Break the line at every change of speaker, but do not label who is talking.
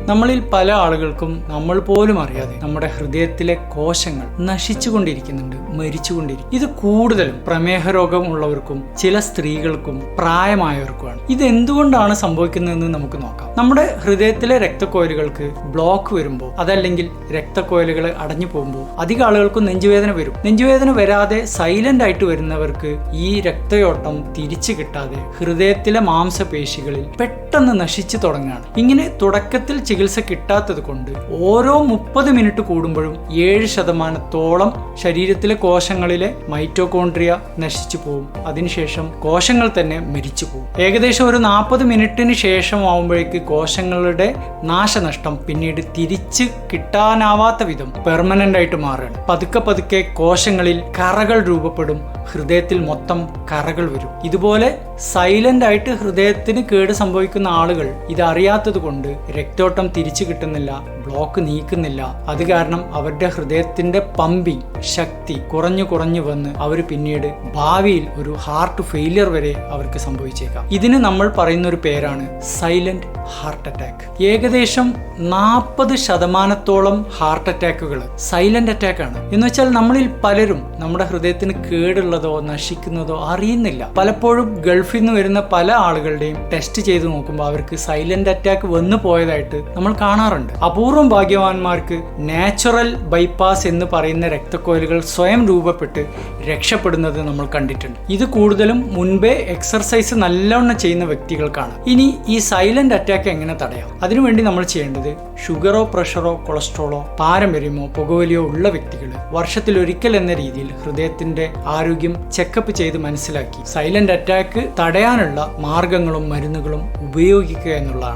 നമ്മളിൽ പല ആളുകൾക്കും നമ്മൾ പോലും അറിയാതെ നമ്മുടെ ഹൃദയത്തിലെ കോശങ്ങൾ നശിച്ചുകൊണ്ടിരിക്കുന്നുണ്ട്, മരിച്ചുകൊണ്ടിരിക്കും. ഇത് കൂടുതലും പ്രമേഹ രോഗമുള്ളവർക്കും ചില സ്ത്രീകൾക്കും പ്രായമായവർക്കുമാണ്. ഇത് എന്തുകൊണ്ടാണ് സംഭവിക്കുന്നതെന്ന് നമുക്ക് നോക്കാം. നമ്മുടെ ഹൃദയത്തിലെ രക്തക്കോയിലുകൾക്ക് ബ്ലോക്ക് വരുമ്പോൾ, അതല്ലെങ്കിൽ രക്തക്കോയിലുകൾ അടഞ്ഞു പോകുമ്പോൾ അധികം ആളുകൾക്കും നെഞ്ചുവേദന വരും. നെഞ്ചുവേദന വരാതെ സൈലന്റ് ആയിട്ട് വരുന്നവർക്ക് ഈ രക്തയോട്ടം തിരിച്ചു കിട്ടാതെ ഹൃദയത്തിലെ മാംസപേശികളിൽ പെട്ടെന്ന് നശിച്ചു തുടങ്ങുകയാണ്. ഇങ്ങനെ തുടക്കത്തിൽ ചികിത്സ കിട്ടാത്തത് കൊണ്ട് ഓരോ 30 മിനിറ്റ് കൂടുമ്പോഴും 7% ശരീരത്തിലെ കോശങ്ങളിലെ മൈറ്റോകോൺട്രിയ നശിച്ചു പോകും. അതിനുശേഷം കോശങ്ങൾ തന്നെ മരിച്ചു പോകും. ഏകദേശം ഒരു 40 മിനിറ്റിന് ശേഷം ആവുമ്പോഴേക്ക് കോശങ്ങളുടെ നാശനഷ്ടം പിന്നീട് തിരിച്ച് കിട്ടാനാവാത്ത വിധം പെർമനന്റ് ആയിട്ട് മാറുകയാണ്. പതുക്കെ പതുക്കെ കോശങ്ങളിൽ കറകൾ രൂപപ്പെടും, ഹൃദയത്തിൽ മൊത്തം കറകൾ വരും. ഇതുപോലെ സൈലന്റ് ആയിട്ട് ഹൃദയത്തിന് കേട് സംഭവിക്കുന്ന ആളുകൾ ഇതറിയാത്തത് കൊണ്ട് രക്തോട്ടം തിരിച്ചു കിട്ടുന്നില്ല, ബ്ലോക്ക് നീക്കുന്നില്ല. അത് കാരണം അവരുടെ ഹൃദയത്തിന്റെ പമ്പിങ് ശക്തി കുറഞ്ഞു വന്ന് അവർ പിന്നീട് ഭാവിയിൽ ഒരു ഹാർട്ട് ഫെയിലിയർ വരെ അവർക്ക് സംഭവിച്ചേക്കാം. ഇതിന് നമ്മൾ പറയുന്ന ഒരു പേരാണ് സൈലന്റ് ഹാർട്ട് അറ്റാക്ക്. ഏകദേശം 40% ഹാർട്ട് അറ്റാക്കുകൾ സൈലന്റ് അറ്റാക്ക് ആണ്. എന്ന് വെച്ചാൽ നമ്മളിൽ പലരും നമ്മുടെ ഹൃദയത്തിന് കേടുള്ളതോ നശിക്കുന്നതോ അറിയുന്നില്ല. പലപ്പോഴും ഗൾഫിൽ നിന്ന് വരുന്ന പല ആളുകളുടെയും ടെസ്റ്റ് ചെയ്ത് നോക്കുമ്പോൾ അവർക്ക് സൈലന്റ് അറ്റാക്ക് വന്നു പോയതായിട്ട് നമ്മൾ കാണാറുണ്ട്. അപൂർവം ഭാഗ്യവാന്മാർക്ക് നാച്ചുറൽ ബൈപ്പാസ് എന്ന് പറയുന്ന രക്തക്കോയിലുകൾ സ്വയം രൂപപ്പെട്ട് രക്ഷപ്പെടുന്നത് നമ്മൾ കണ്ടിട്ടുണ്ട്. ഇത് കൂടുതലും മുൻപേ എക്സർസൈസ് നല്ലവണ്ണം ചെയ്യുന്ന വ്യക്തികൾക്കാണ്. ഇനി ഈ സൈലന്റ് അറ്റാക്ക് എങ്ങനെ തടയാം? അതിനുവേണ്ടി നമ്മൾ ചെയ്യേണ്ടത് ഷുഗറോ പ്രഷറോ കൊളസ്ട്രോളോ പാരമ്പര്യമോ പുകവലിയോ ഉള്ള വ്യക്തികൾ വർഷത്തിലൊരിക്കൽ എന്ന രീതിയിൽ ഹൃദയത്തിന്റെ ആരോഗ്യം ചെക്കപ്പ് ചെയ്ത് മനസ്സിലാക്കി സൈലന്റ് അറ്റാക്ക് തടയാനുള്ള മാർഗങ്ങളും മരുന്നുകളും ഉപയോഗിക്കുക എന്നുള്ളതാണ്.